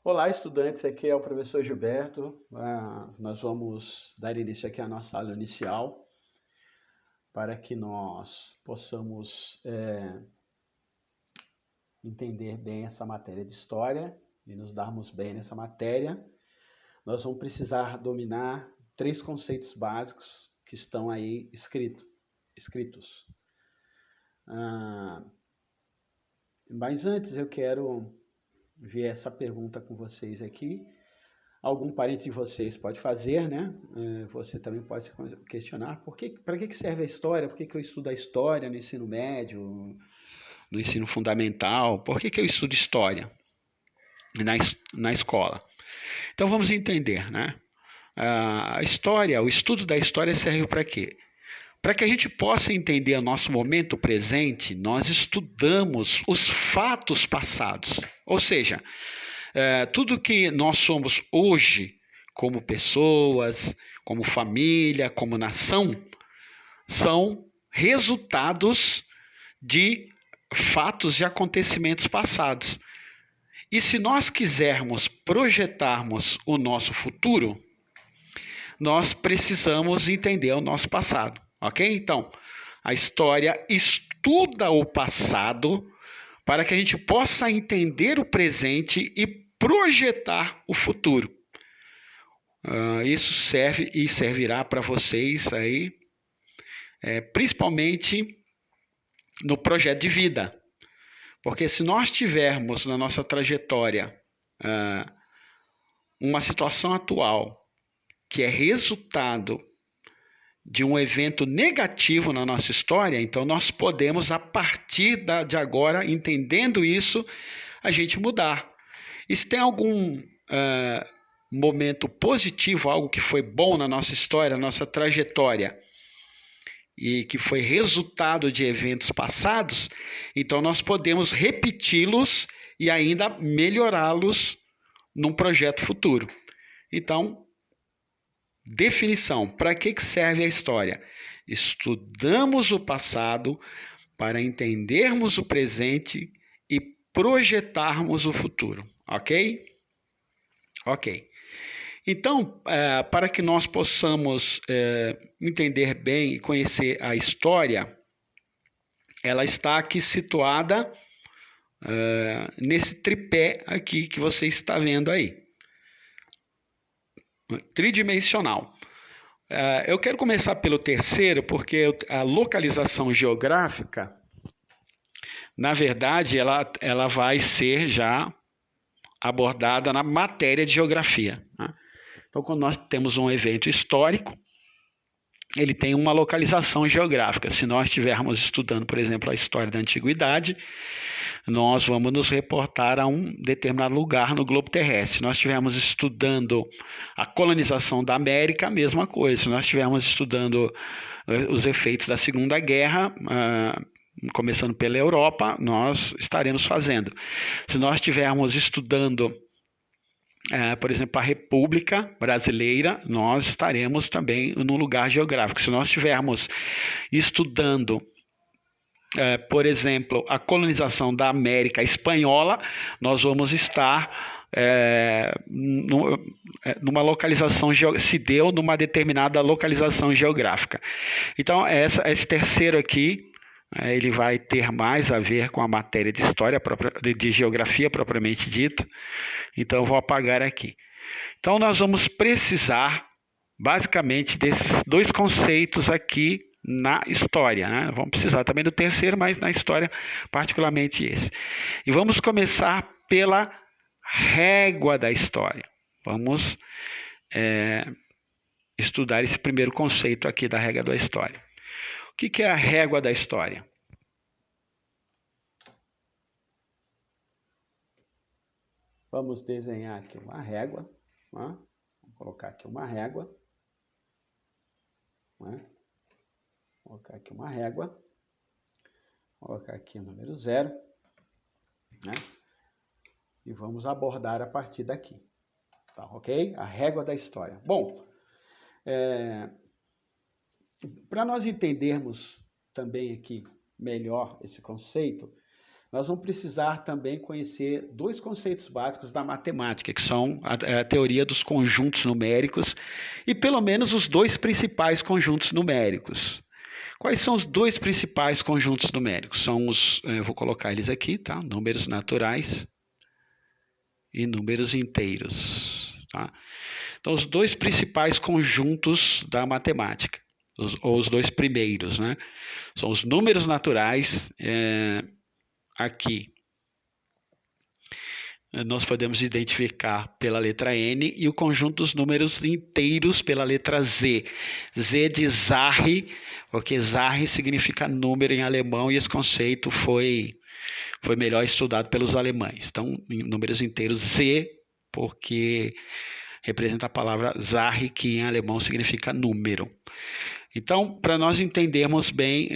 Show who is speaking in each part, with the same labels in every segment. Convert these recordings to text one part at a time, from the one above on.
Speaker 1: Olá, estudantes, aqui é o professor Gilberto. Nós vamos dar início aqui à nossa aula inicial para que nós possamos entender bem essa matéria de história e nos darmos bem nessa matéria. Nós vamos precisar dominar três conceitos básicos que estão aí escritos. Mas antes eu quero ver essa pergunta com vocês aqui. Algum parente de vocês pode fazer, né? Você também pode se questionar para que serve a história? Por que eu estudo a história no ensino médio, no ensino fundamental? Por que eu estudo história na escola? Então vamos entender, né? A história, o estudo da história serve para quê? Para que a gente possa entender o nosso momento presente, nós estudamos os fatos passados. Ou seja, tudo que nós somos hoje, como pessoas, como família, como nação, são resultados de fatos e acontecimentos passados. E se nós quisermos projetarmos o nosso futuro, nós precisamos entender o nosso passado, ok? Então, a história estuda o passado para que a gente possa entender o presente e projetar o futuro. Isso serve e servirá para vocês aí, principalmente no projeto de vida. Porque se nós tivermos na nossa trajetória uma situação atual que é resultado de um evento negativo na nossa história, então nós podemos, a partir de agora, entendendo isso, a gente mudar. E se tem algum momento positivo, algo que foi bom na nossa história, na nossa trajetória, e que foi resultado de eventos passados, então nós podemos repeti-los e ainda melhorá-los num projeto futuro. Então, definição: para que serve a história? Estudamos o passado para entendermos o presente e projetarmos o futuro, ok? Ok. Então, para que nós possamos entender bem e conhecer a história, ela está aqui situada nesse tripé aqui que você está vendo aí. Tridimensional. Eu quero começar pelo terceiro, porque a localização geográfica, na verdade, ela vai ser já abordada na matéria de geografia, né? Então, quando nós temos um evento histórico, ele tem uma localização geográfica. Se nós estivermos estudando, por exemplo, a história da antiguidade, nós vamos nos reportar a um determinado lugar no globo terrestre. Se nós estivermos estudando a colonização da América, a mesma coisa. Se nós estivermos estudando os efeitos da Segunda Guerra, começando pela Europa, nós estaremos fazendo. Se nós estivermos estudando por exemplo, a República Brasileira, nós estaremos também num lugar geográfico. Se nós estivermos estudando, por exemplo, a colonização da América Espanhola, nós vamos estar numa localização, se deu numa determinada localização geográfica. Então, esse terceiro aqui, ele vai ter mais a ver com a matéria de história, de geografia propriamente dita. Então, eu vou apagar aqui. Então, nós vamos precisar, basicamente, desses dois conceitos aqui na história, né? Vamos precisar também do terceiro, mas na história, particularmente esse. E vamos começar pela régua da história. Vamos estudar esse primeiro conceito aqui da régua da história. O que é a régua da história? Vamos desenhar aqui uma régua. Né? Vou colocar aqui uma régua. Né? Vou colocar aqui uma régua. Vou colocar aqui o número 0. Né? E vamos abordar a partir daqui. Tá, ok? A régua da história. Bom, para nós entendermos também aqui melhor esse conceito, nós vamos precisar também conhecer dois conceitos básicos da matemática, que são a teoria dos conjuntos numéricos e pelo menos os dois principais conjuntos numéricos. Quais são os dois principais conjuntos numéricos? São os, eu vou colocar eles aqui, tá? Números naturais e números inteiros, tá? Então, os dois principais conjuntos da matemática, ou os dois primeiros, né? São os números naturais, aqui nós podemos identificar pela letra N e o conjunto dos números inteiros pela letra Z. Z de Zache, porque Zache significa número em alemão e esse conceito foi melhor estudado pelos alemães. Então, em números inteiros, Z, porque representa a palavra Zache, que em alemão significa número. Então, para nós entendermos bem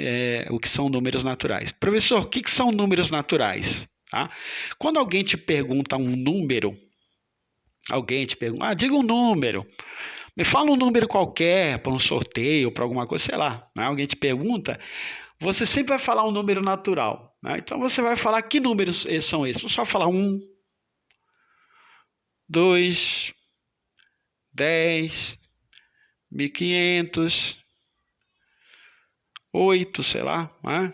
Speaker 1: o que são números naturais. Professor, o que são números naturais? Tá? Quando alguém te pergunta um número, diga um número, me fala um número qualquer, para um sorteio, para alguma coisa, sei lá. Né? Alguém te pergunta, você sempre vai falar um número natural. Né? Então, você vai falar que números são esses? Você vai falar 1, 2, 10, 1500, 8, sei lá, né?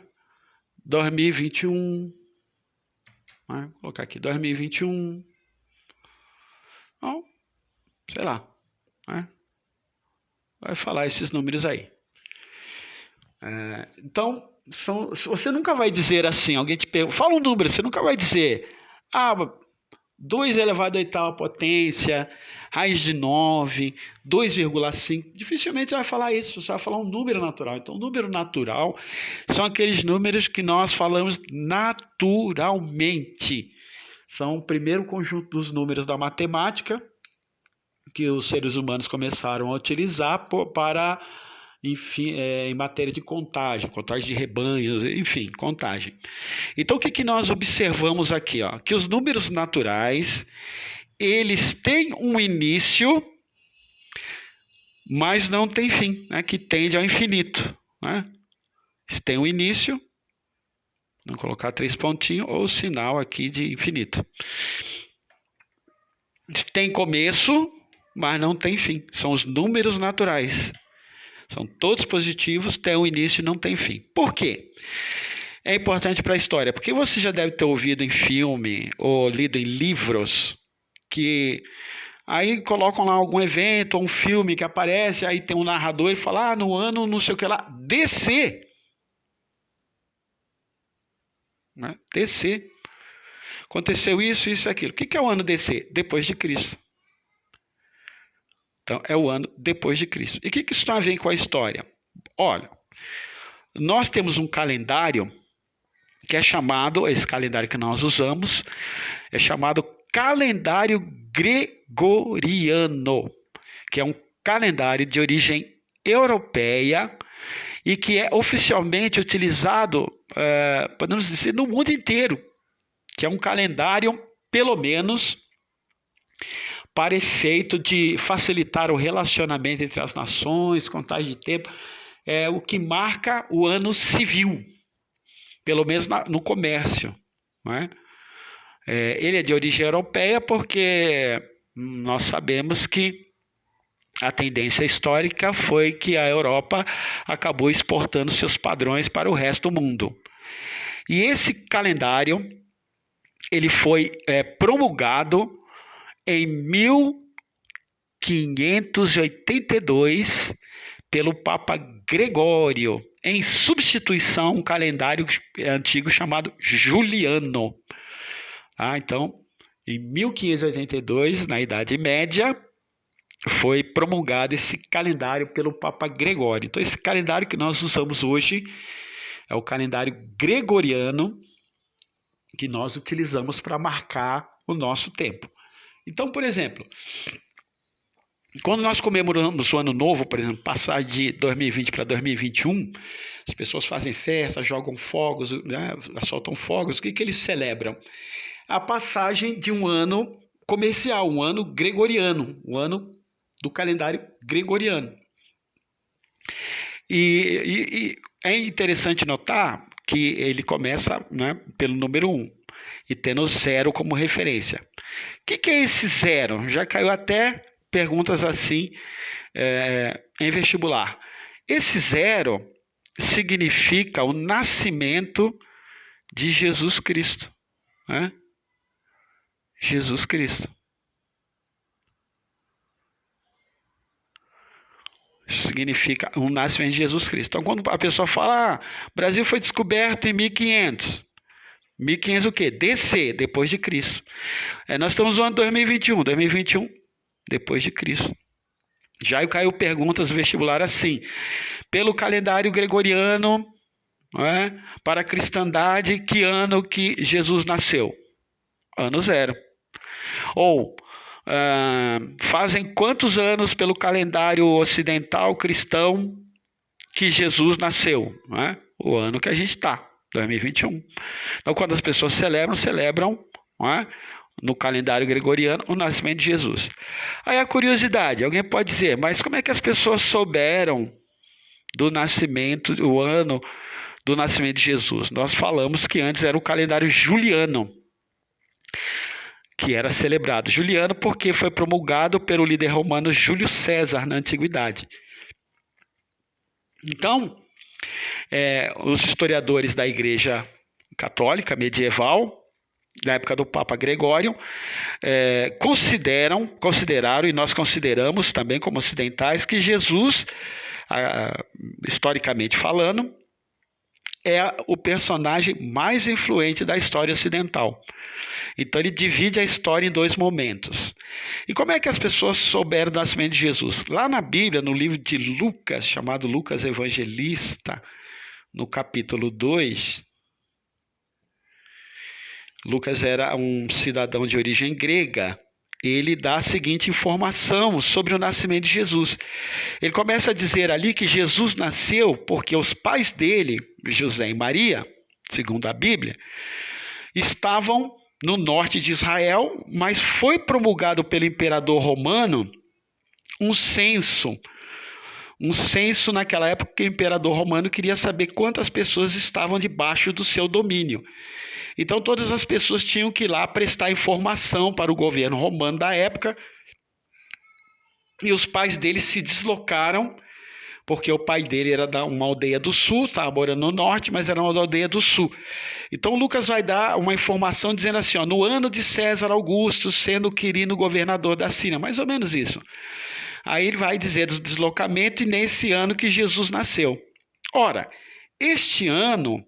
Speaker 1: 2021, né? Vou colocar aqui 2021, então, sei lá, né? Vai falar esses números aí. Então, você nunca vai dizer assim, alguém te pergunta, fala um número, você nunca vai dizer, 2 elevado à oitava potência, raiz de 9, 2,5. Dificilmente você vai falar isso, você vai falar um número natural. Então, número natural são aqueles números que nós falamos naturalmente. São o primeiro conjunto dos números da matemática que os seres humanos começaram a utilizar para, enfim, em matéria de contagem de rebanhos, enfim, contagem. Então, o que nós observamos aqui? Ó? Que os números naturais, eles têm um início, mas não têm fim, né? Que tende ao infinito. Né? Eles têm um início, vamos colocar 3 pontinhos, ou sinal aqui de infinito. Tem começo, mas não tem fim. São os números naturais. São todos positivos, têm um início e não tem fim. Por quê? É importante para a história, porque você já deve ter ouvido em filme ou lido em livros que aí colocam lá algum evento ou um filme que aparece, aí tem um narrador e fala, no ano não sei o que lá, DC. Né? DC. Aconteceu isso, isso e aquilo. O que é o ano DC? Depois de Cristo. Então, é o ano depois de Cristo. E o que isso tem a ver com a história? Olha, nós temos um calendário que é chamado, esse calendário que nós usamos, é chamado calendário gregoriano, que é um calendário de origem europeia e que é oficialmente utilizado, podemos dizer, no mundo inteiro, que é um calendário, pelo menos, para efeito de facilitar o relacionamento entre as nações, contagem de tempo, o que marca o ano civil, pelo menos no comércio. Não é? Ele é de origem europeia porque nós sabemos que a tendência histórica foi que a Europa acabou exportando seus padrões para o resto do mundo. E esse calendário ele foi promulgado em 1582 pelo Papa Gregório, em substituição a um calendário antigo chamado Juliano. Então, em 1582, na Idade Média, foi promulgado esse calendário pelo Papa Gregório. Então, esse calendário que nós usamos hoje é o calendário gregoriano que nós utilizamos para marcar o nosso tempo. Então, por exemplo, quando nós comemoramos o Ano Novo, por exemplo, passar de 2020 para 2021, as pessoas fazem festa, jogam fogos, né, soltam fogos. O que eles celebram? A passagem de um ano comercial, um ano gregoriano, um ano do calendário gregoriano. E é interessante notar que ele começa, né, pelo número 1 e tendo 0 como referência. O que é esse 0? Já caiu até perguntas assim em vestibular. Esse 0 significa o nascimento de Jesus Cristo, né? Jesus Cristo. Isso significa o nascimento de Jesus Cristo. Então, quando a pessoa fala, o Brasil foi descoberto em 1500. 1500 o quê? DC, depois de Cristo. Nós estamos no ano 2021. 2021, depois de Cristo. Já caiu perguntas no vestibular assim. Pelo calendário gregoriano, para a cristandade, que ano que Jesus nasceu? Ano 0. Ou fazem quantos anos pelo calendário ocidental cristão que Jesus nasceu? O ano que a gente está, 2021. Então, quando as pessoas celebram no calendário gregoriano o nascimento de Jesus. Aí a curiosidade, alguém pode dizer, mas como é que as pessoas souberam do nascimento, o ano do nascimento de Jesus? Nós falamos que antes era o calendário juliano, que era celebrado. Juliano porque foi promulgado pelo líder romano Júlio César na antiguidade. Então, os historiadores da Igreja Católica medieval, na época do Papa Gregório, consideraram, e nós consideramos também como ocidentais, que Jesus, historicamente falando, é o personagem mais influente da história ocidental. Então ele divide a história em 2 momentos. E como é que as pessoas souberam do nascimento de Jesus? Lá na Bíblia, no livro de Lucas, chamado Lucas Evangelista, no capítulo 2, Lucas era um cidadão de origem grega. Ele dá a seguinte informação sobre o nascimento de Jesus. Ele começa a dizer ali que Jesus nasceu porque os pais dele, José e Maria, segundo a Bíblia, estavam no norte de Israel, mas foi promulgado pelo imperador romano um censo naquela época que o imperador romano queria saber quantas pessoas estavam debaixo do seu domínio. Então todas as pessoas tinham que ir lá prestar informação para o governo romano da época, e os pais dele se deslocaram, porque o pai dele era de uma aldeia do sul, estava morando no norte, mas era uma aldeia do sul. Então Lucas vai dar uma informação dizendo assim, no ano de César Augusto, sendo Quirino governador da Síria, mais ou menos isso. Aí ele vai dizer do deslocamento e nesse ano que Jesus nasceu. Ora, este ano,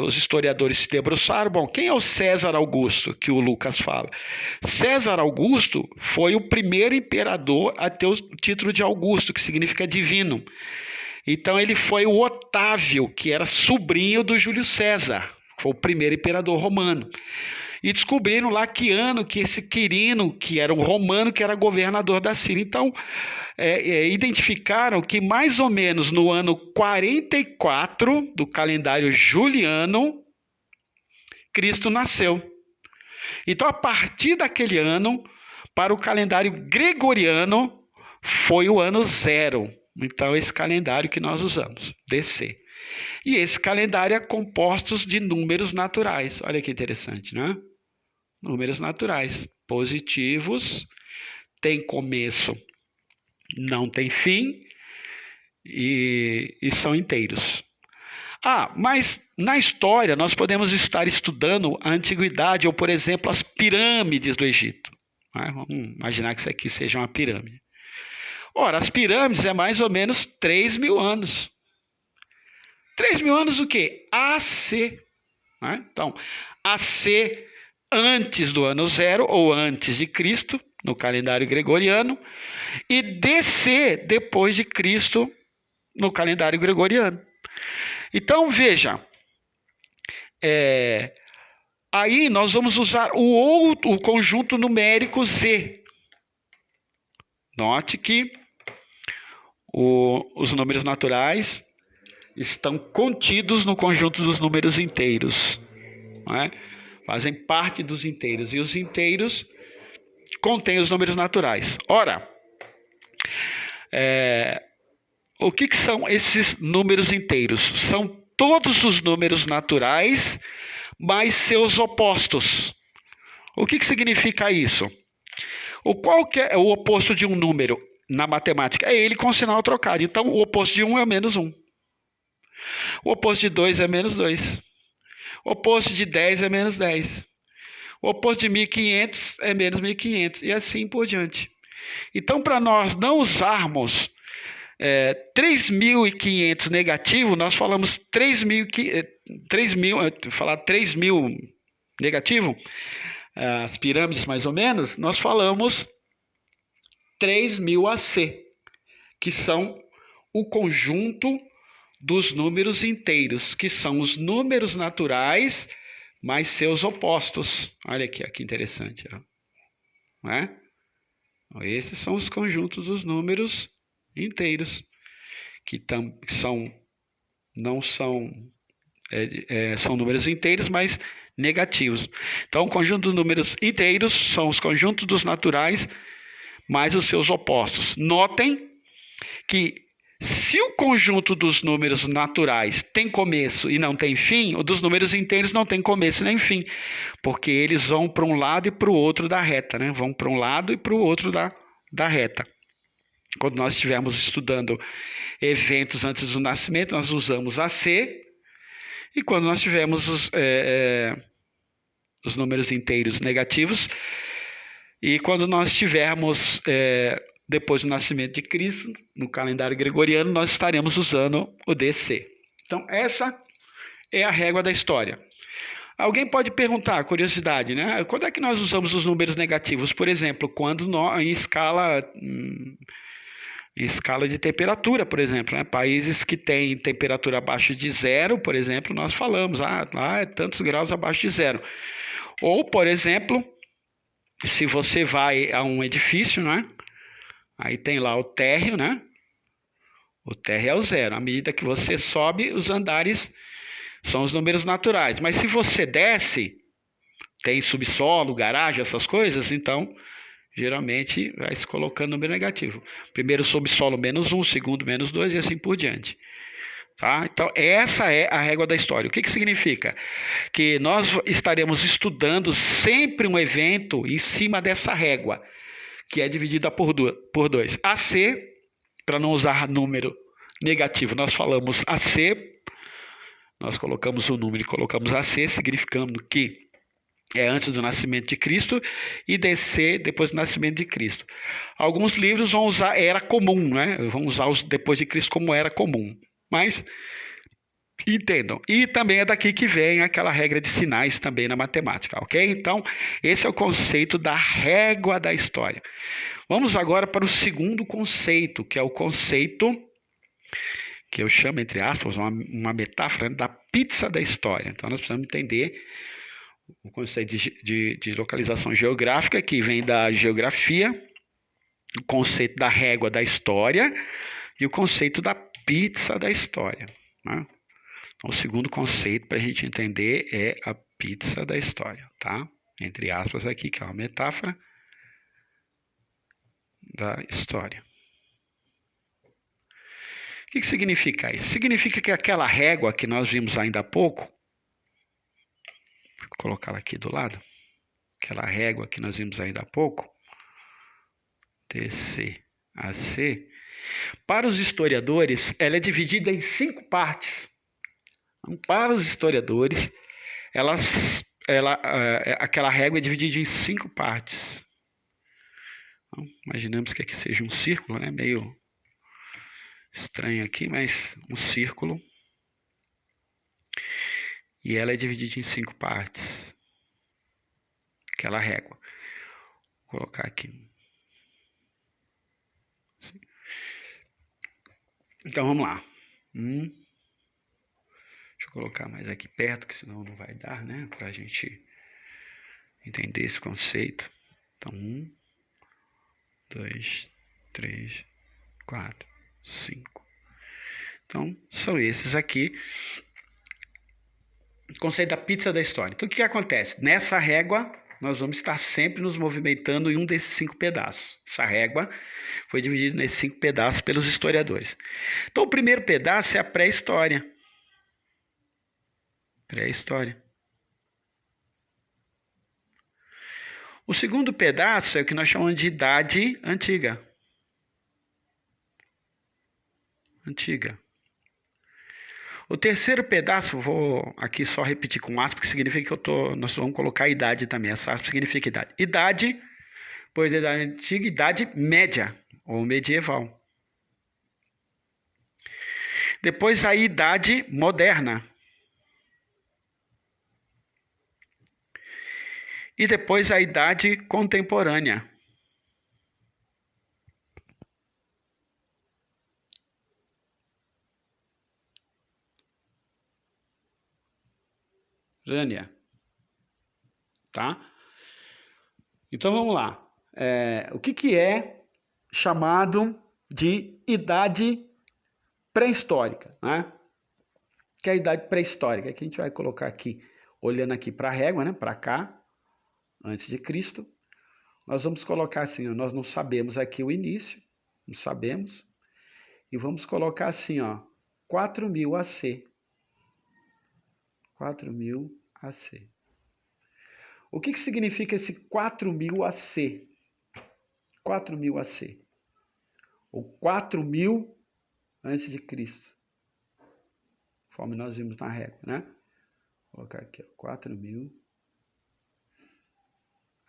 Speaker 1: os historiadores se debruçaram, quem é o César Augusto que o Lucas fala? César Augusto foi o primeiro imperador a ter o título de Augusto, que significa divino. Então ele foi o Otávio, que era sobrinho do Júlio César, foi o primeiro imperador romano. E descobriram lá que ano que esse Quirino, que era um romano, que era governador da Síria. Então, identificaram que mais ou menos no ano 44 do calendário juliano, Cristo nasceu. Então, a partir daquele ano, para o calendário gregoriano, foi o ano 0. Então, esse calendário que nós usamos, DC. E esse calendário é composto de números naturais. Olha que interessante, né? Números naturais, positivos, tem começo, não tem fim e são inteiros. Mas na história nós podemos estar estudando a antiguidade ou, por exemplo, as pirâmides do Egito. Vamos imaginar que isso aqui seja uma pirâmide. Ora, as pirâmides é mais ou menos 3.000 anos. 3.000 anos o quê? AC. Então, AC antes do ano 0 ou antes de Cristo, no calendário gregoriano, e DC depois de Cristo, no calendário gregoriano. Então, veja, aí nós vamos usar o conjunto numérico Z. Note que os números naturais estão contidos no conjunto dos números inteiros, fazem parte dos inteiros, e os inteiros contêm os números naturais. Ora, o que são esses números inteiros? São todos os números naturais, mais seus opostos. O que significa isso? Qual que é o oposto de um número na matemática? É ele com sinal trocado. Então, o oposto de 1 é menos 1. O oposto de 2 é menos 2. O oposto de 10 é menos 10. O oposto de 1.500 é menos 1.500. E assim por diante. Então, para nós não usarmos 3.500 negativo, nós falamos 3.000 negativo, as pirâmides mais ou menos, nós falamos 3.000 AC, que são o conjunto dos números inteiros, que são os números naturais mais seus opostos. Olha aqui, que interessante. Não é? Esses são os conjuntos dos números inteiros, que são números inteiros, mas negativos. Então, o conjunto dos números inteiros são os conjuntos dos naturais mais os seus opostos. Notem que se o conjunto dos números naturais tem começo e não tem fim, o dos números inteiros não tem começo nem fim, porque eles vão para um lado e para o outro da reta, né? Vão para um lado e para o outro da reta. Quando nós estivermos estudando eventos antes do nascimento, nós usamos AC, e quando nós tivermos os números inteiros negativos, e quando nós tivermos depois do nascimento de Cristo, no calendário gregoriano, nós estaremos usando o DC. Então, essa é a régua da história. Alguém pode perguntar, curiosidade, né? Quando é que nós usamos os números negativos? Por exemplo, quando em escala de temperatura, por exemplo, né? Países que têm temperatura abaixo de zero, por exemplo, nós falamos, lá é tantos graus abaixo de zero. Ou, por exemplo, se você vai a um edifício, né? Aí tem lá o térreo, né? O térreo é o zero. À medida que você sobe, os andares são os números naturais. Mas se você desce, tem subsolo, garagem, essas coisas, então geralmente vai se colocando número negativo. Primeiro subsolo menos 1, segundo menos 2 e assim por diante. Tá? Então, essa é a régua da história. O que significa? Que nós estaremos estudando sempre um evento em cima dessa régua, que é dividida por 2. AC, para não usar número negativo, nós falamos AC, nós colocamos o número e colocamos AC, significando que é antes do nascimento de Cristo, e DC depois do nascimento de Cristo. Alguns livros vão usar era comum, né? Vão usar os depois de Cristo como era comum. Mas entendam. E também é daqui que vem aquela regra de sinais também na matemática, ok? Então, esse é o conceito da régua da história. Vamos agora para o segundo conceito, que é o conceito que eu chamo, entre aspas, uma metáfora, né, da pizza da história. Então, nós precisamos entender o conceito de localização geográfica, que vem da geografia, o conceito da régua da história e o conceito da pizza da história. Né? Então, o segundo conceito para a gente entender é a pizza da história, tá? Entre aspas aqui, que é uma metáfora da história. O que significa isso? Significa que aquela régua que nós vimos ainda há pouco, vou colocar ela aqui do lado, aquela régua que nós vimos ainda há pouco, DC, AC, para os historiadores, ela é dividida em 5 partes. Então, para os historiadores, aquela régua é dividida em 5 partes. Então, imaginamos que aqui seja um círculo, né? Meio estranho aqui, mas um círculo. E ela é dividida em 5 partes. Aquela régua. Vou colocar aqui. Então vamos lá. Deixa eu colocar mais aqui perto, que senão não vai dar, né? Para a gente entender esse conceito. Então, 1, 2, 3, 4, 5. Então, são esses aqui. O conceito da pizza da história. Então, o que acontece? Nessa régua, nós vamos estar sempre nos movimentando em um desses 5 pedaços. Essa régua foi dividida nesses 5 pedaços pelos historiadores. Então, o primeiro pedaço é a pré-história. Pré-história. O segundo pedaço é o que nós chamamos de Idade Antiga. Antiga. O terceiro pedaço, vou aqui só repetir com aspas, que significa que nós vamos colocar a idade também. Essa aspa significa idade. Idade, pois a Idade Antiga, Idade Média, ou medieval. Depois a Idade Moderna. E depois a Idade Contemporânea. Rânia. Tá? Então vamos lá. O que é chamado de idade pré-histórica, né? Que é a idade pré-histórica, que a gente vai colocar aqui, olhando aqui para a régua, né? Para cá, antes de Cristo. Nós vamos colocar assim, ó, nós não sabemos aqui o início, não sabemos. E vamos colocar assim, ó, 4000 AC. 4000 AC. O que significa esse 4000 AC? 4000 AC. Ou 4000 antes de Cristo. Conforme nós vimos na régua, né? Vou colocar aqui, ó, 4000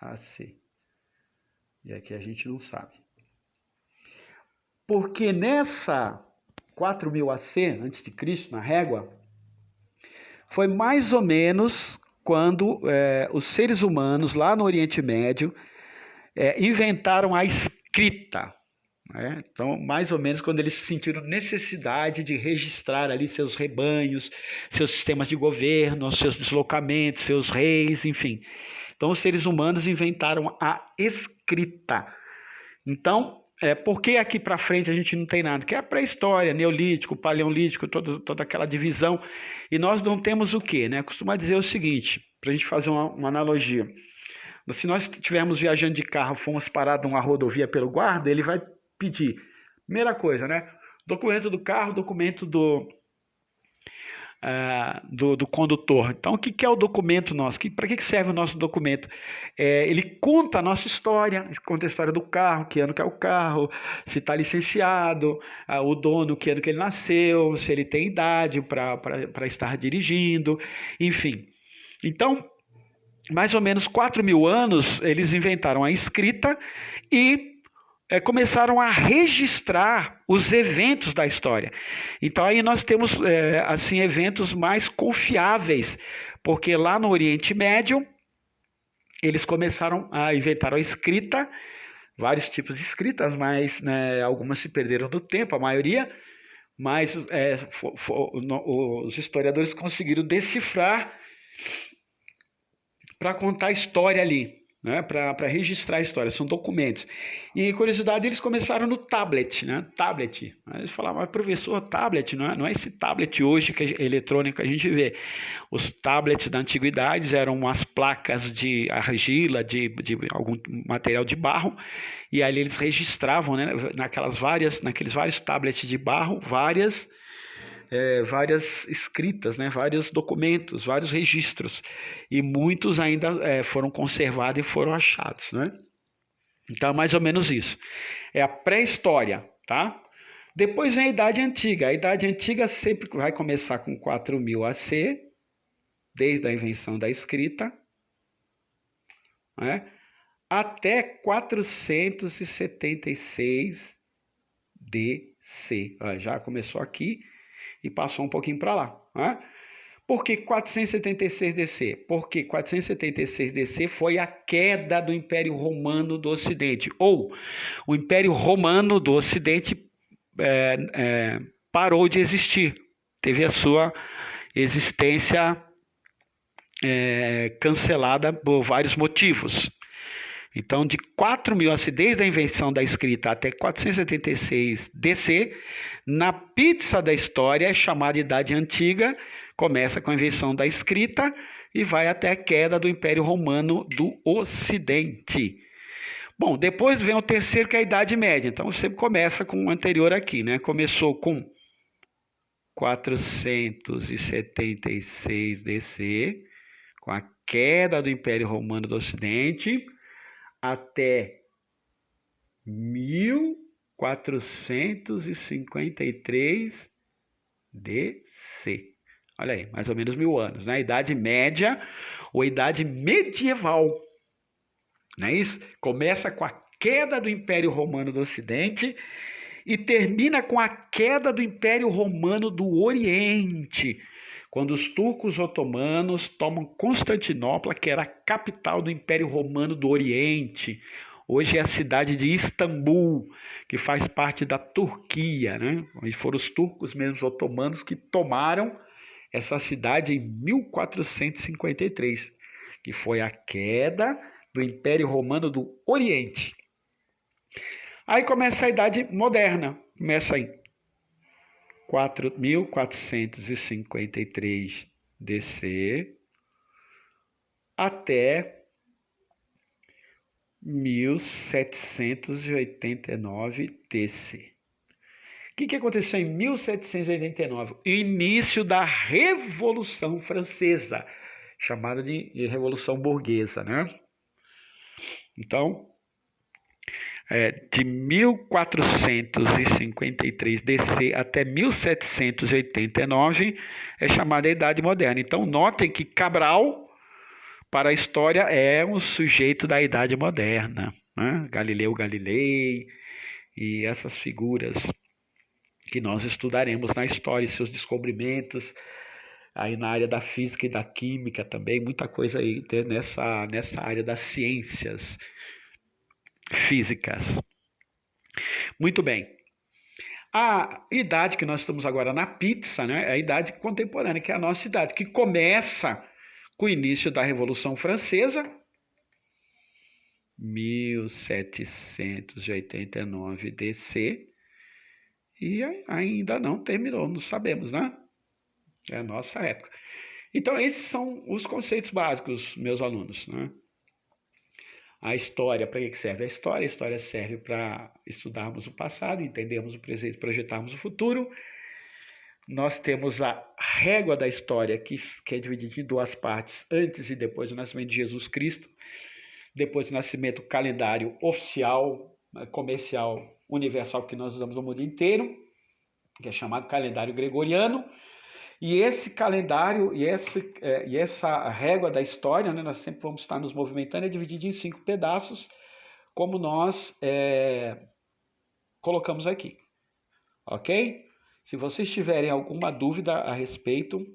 Speaker 1: AC. E aqui a gente não sabe. Porque nessa 4000 AC, antes de Cristo, na régua, foi mais ou menos quando os seres humanos, lá no Oriente Médio, inventaram a escrita. Né? Então, mais ou menos quando eles sentiram necessidade de registrar ali seus rebanhos, seus sistemas de governo, seus deslocamentos, seus reis, enfim. Então, os seres humanos inventaram a escrita. Então, por que aqui para frente a gente não tem nada? Que é a pré-história, neolítico, paleolítico, toda aquela divisão. E nós não temos o quê? Né? Costuma dizer o seguinte, para a gente fazer uma analogia. Se nós estivermos viajando de carro, fomos parados numa rodovia pelo guarda, ele vai pedir, primeira coisa, né? Documento do carro, documento do condutor. Então, o que é o documento nosso? Para que serve o nosso documento? Ele conta a nossa história, conta a história do carro, que ano que é o carro, se está licenciado, o dono, que ano que ele nasceu, se ele tem idade para estar dirigindo, enfim. Então, mais ou menos 4000 anos, eles inventaram a escrita e começaram a registrar os eventos da história. Então aí nós temos assim eventos mais confiáveis, porque lá no Oriente Médio eles começaram a inventar a escrita, vários tipos de escritas, mas né, algumas se perderam no tempo, a maioria, mas os historiadores conseguiram decifrar para contar a história ali. Né, para registrar a história, são documentos. E, curiosidade, eles começaram no tablet, né, tablet. Eles falavam, mas professor, tablet, não é esse tablet hoje que eletrônico que a gente vê. Os tablets da antiguidade eram umas placas de argila, de algum material de barro, e ali eles registravam, né, naqueles vários tablets de barro, várias escritas, né, vários documentos, vários registros, e muitos ainda foram conservados e foram achados, né? Então, mais ou menos isso. É a pré-história, tá? Depois vem a Idade Antiga. A Idade Antiga sempre vai começar com 4000 AC, desde a invenção da escrita, né, até 476 DC. Já começou aqui e passou um pouquinho para lá. Né? Por que 476 DC? Porque 476 DC foi a queda do Império Romano do Ocidente, ou o Império Romano do Ocidente parou de existir, teve a sua existência cancelada por vários motivos. Então, de 4000 AC, desde a invenção da escrita até 476 DC, na pizza da história, chamada Idade Antiga, começa com a invenção da escrita e vai até a queda do Império Romano do Ocidente. Bom, depois vem o terceiro, que é a Idade Média. Então, sempre começa com o anterior aqui, né? Começou com 476 DC, com a queda do Império Romano do Ocidente, até 1453 DC. Olha aí, mais ou menos 1000 anos, né? Idade Média ou Idade Medieval. Não é isso? Começa com a queda do Império Romano do Ocidente e termina com a queda do Império Romano do Oriente, quando os turcos otomanos tomam Constantinopla, que era a capital do Império Romano do Oriente. Hoje é a cidade de Istambul, que faz parte da Turquia, né? E foram os turcos mesmo otomanos que tomaram essa cidade em 1453, que foi a queda do Império Romano do Oriente. Aí começa a Idade Moderna, começa em 1453 DC até 1789 DC. O que aconteceu em 1789? O início da Revolução Francesa, chamada de Revolução Burguesa, né? Então, de 1453 DC até 1789 é chamada a Idade Moderna. Então, notem que Cabral, para a história, é um sujeito da Idade Moderna, né? Galileu Galilei e essas figuras que nós estudaremos na história, e seus descobrimentos, aí na área da física e da química também, muita coisa aí nessa área das ciências físicas. Muito bem. A idade que nós estamos agora na pizza, né, é a idade contemporânea, que é a nossa idade, que começa com o início da Revolução Francesa, 1789 DC, e ainda não terminou, não sabemos, né? É a nossa época. Então, esses são os conceitos básicos, meus alunos, né? A história, para que serve a história? A história serve para estudarmos o passado, entendermos o presente, projetarmos o futuro. Nós temos a régua da história, que é dividida em duas partes, antes e depois do nascimento de Jesus Cristo. Depois do nascimento, o calendário oficial, comercial, universal, que nós usamos no mundo inteiro, que é chamado calendário gregoriano. E esse calendário e essa régua da história, né, nós sempre vamos estar nos movimentando, é dividido em 5 pedaços, como nós colocamos aqui. Ok? Se vocês tiverem alguma dúvida a respeito,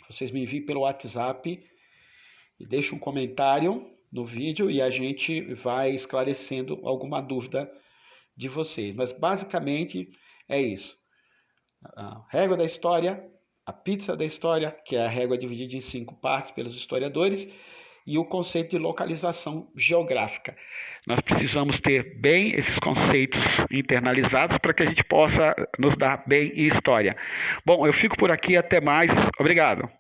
Speaker 1: vocês me enviem pelo WhatsApp e deixem um comentário no vídeo e a gente vai esclarecendo alguma dúvida de vocês. Mas basicamente é isso. A régua da história, a pizza da história, que é a régua dividida em 5 partes pelos historiadores, e o conceito de localização geográfica. Nós precisamos ter bem esses conceitos internalizados para que a gente possa nos dar bem em história. Bom, eu fico por aqui, até mais. Obrigado.